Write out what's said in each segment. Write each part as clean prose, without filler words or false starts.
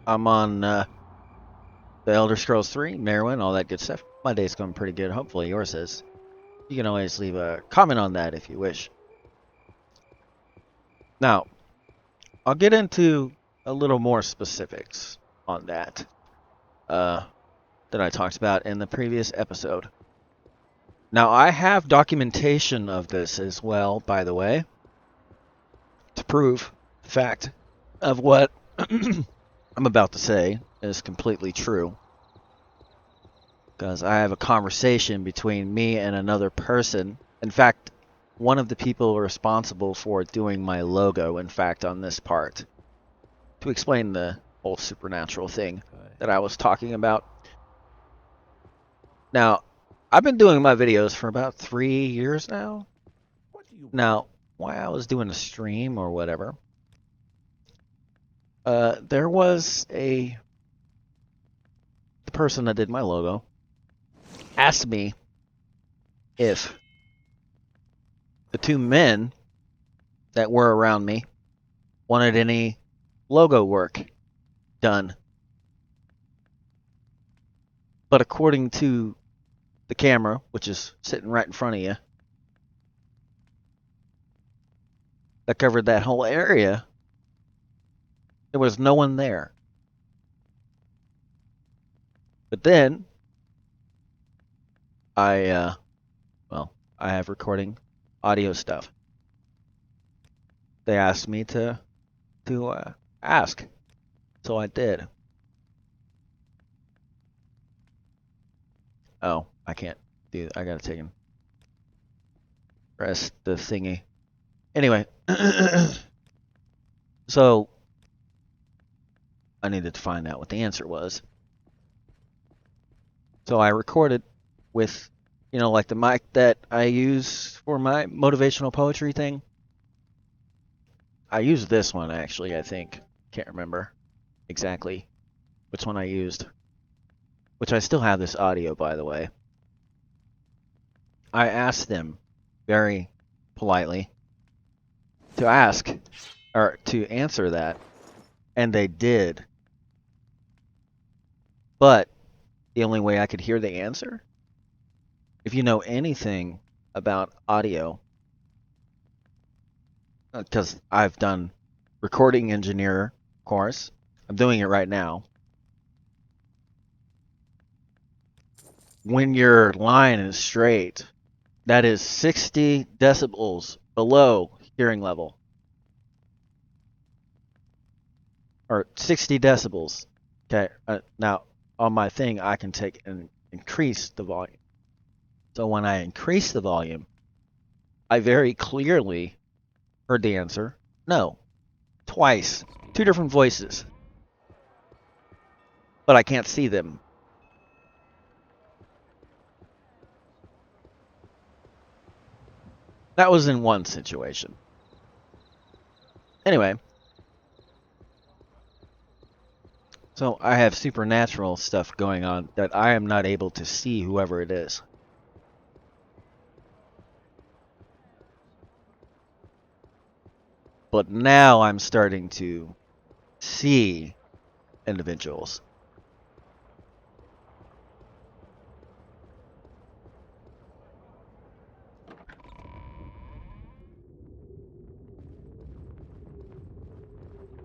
I'm on the Elder Scrolls 3, Morrowind, all that good stuff. My day's going pretty good. Hopefully yours is. You can always leave a comment on that if you wish. Now, I'll get into a little more specifics on that that I talked about in the previous episode. Now, I have documentation of this as well, by the way, to prove the fact of what I'm about to say is completely true. Because I have a conversation between me and another person. In fact, one of the people responsible for doing my logo, in fact, on this part. To explain the whole supernatural thing that I was talking about. Now, I've been doing my videos for about 3 years now. Now, while I was doing a stream or whatever, there was the person that did my logo asked me if the two men that were around me wanted any logo work done. But according to the camera, which is sitting right in front of you, that covered that whole area, there was no one there. But then I have recording audio stuff. They asked me to ask, so I did. Oh, I can't do that. I gotta take and press the thingy. Anyway, so I needed to find out what the answer was. So I recorded with, like the mic that I use for my motivational poetry thing. I used this one, actually, I think. Can't remember exactly which one I used. Which I still have this audio, by the way. I asked them very politely to answer that, and they did. But the only way I could hear the answer, if you know anything about audio, because I've done recording engineer course, I'm doing it right now. When your line is straight, that is 60 decibels below hearing level. Or 60 decibels. Okay, now on my thing I can take and increase the volume. So when I increase the volume, I very clearly heard the answer, no. Twice. 2 different voices. But I can't see them. That was in one situation. Anyway. So I have supernatural stuff going on that I am not able to see whoever it is. But now I'm starting to see individuals.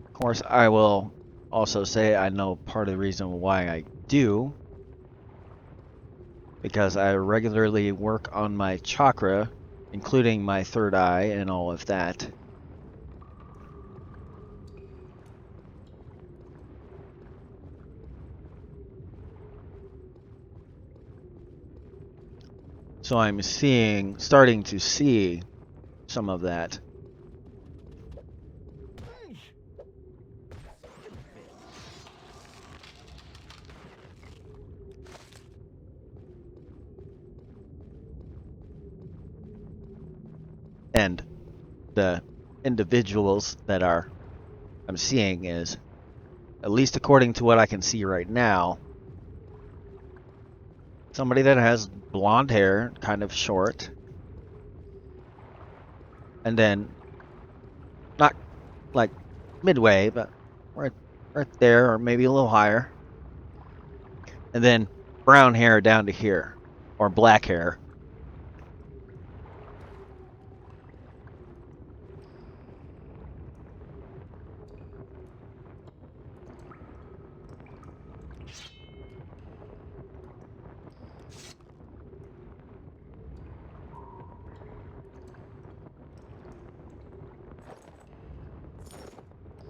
Of course, I will also say I know part of the reason why I do, because I regularly work on my chakra, including my third eye and all of that. So I'm starting to see some of that. And the individuals that I'm seeing is, at least according to what I can see right now, somebody that has blonde hair, kind of short, and then not like midway, but right there, or maybe a little higher. And then brown hair down to here, or black hair.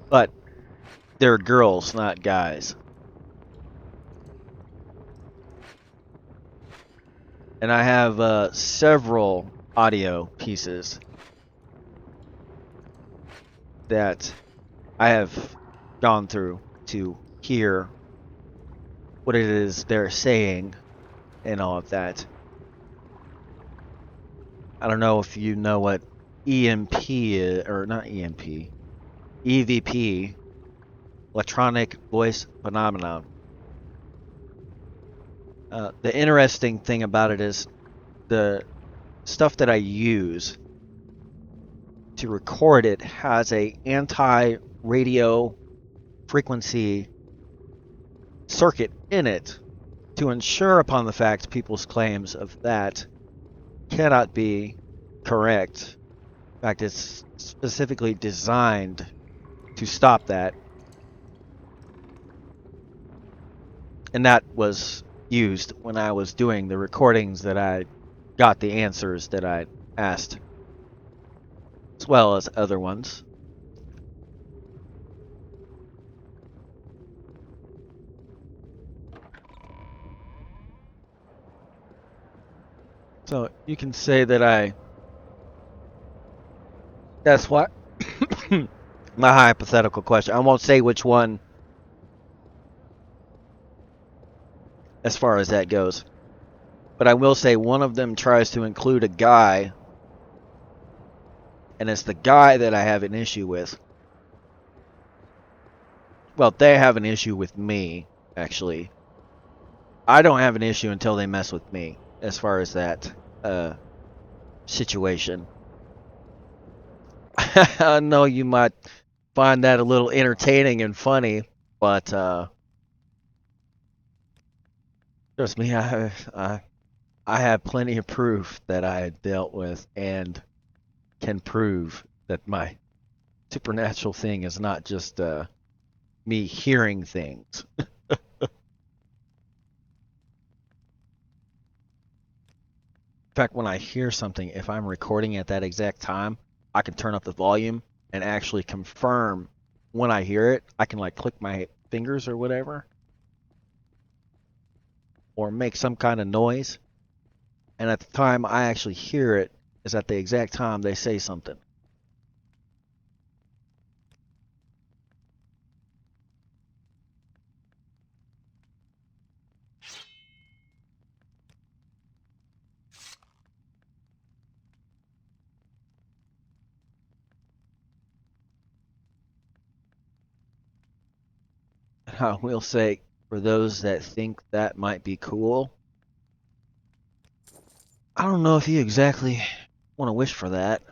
But they're girls, not guys. And I have several audio pieces that I have gone through to hear what it is they're saying and all of that. I don't know if you know what EMP is, or not EMP, EVP, electronic voice phenomenon. The interesting thing about it is the stuff that I use to record it has a anti-radio frequency circuit in it to ensure upon the fact people's claims of that cannot be correct. In fact, it's specifically designed to stop that. And that was used when I was doing the recordings that I got the answers that I asked, as well as other ones. So you can say that that's what my hypothetical question. I won't say which one as far as that goes. But I will say one of them tries to include a guy, and it's the guy that I have an issue with. Well, they have an issue with me, actually. I don't have an issue until they mess with me, as far as that situation. I know you might find that a little entertaining and funny, but trust me, I have plenty of proof that I dealt with and can prove that my supernatural thing is not just me hearing things. In fact, when I hear something, if I'm recording at that exact time, I can turn up the volume and actually confirm when I hear it. I can like click my fingers or whatever, or make some kind of noise. And at the time I actually hear it is at the exact time they say something. I will say, for those that think that might be cool, I don't know if you exactly want to wish for that.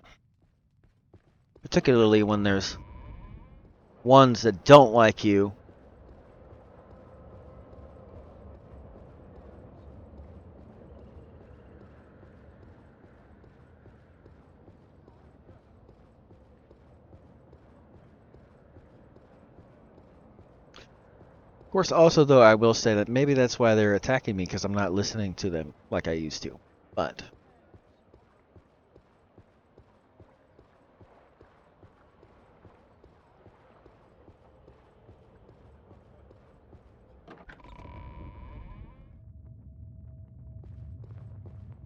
Particularly when there's ones that don't like you. Of course, also, though, I will say that maybe that's why they're attacking me, because I'm not listening to them like I used to. But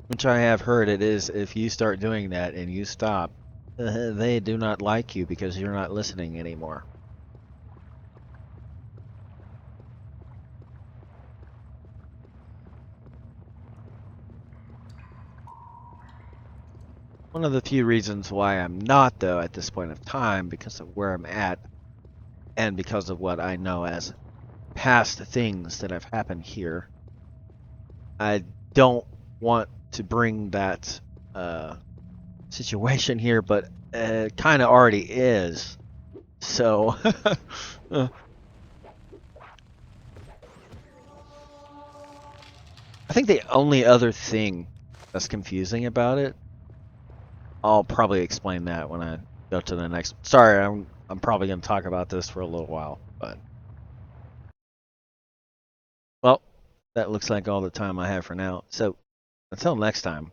which I have heard it is, if you start doing that and you stop, they do not like you because you're not listening anymore. One of the few reasons why I'm not, though, at this point of time, because of where I'm at, and because of what I know as past things that have happened here, I don't want to bring that situation here, but it kind of already is. So I think the only other thing that's confusing about it, I'll probably explain that when I go to the next. Sorry, I'm probably going to talk about this for a little while, but well, that looks like all the time I have for now. So until next time.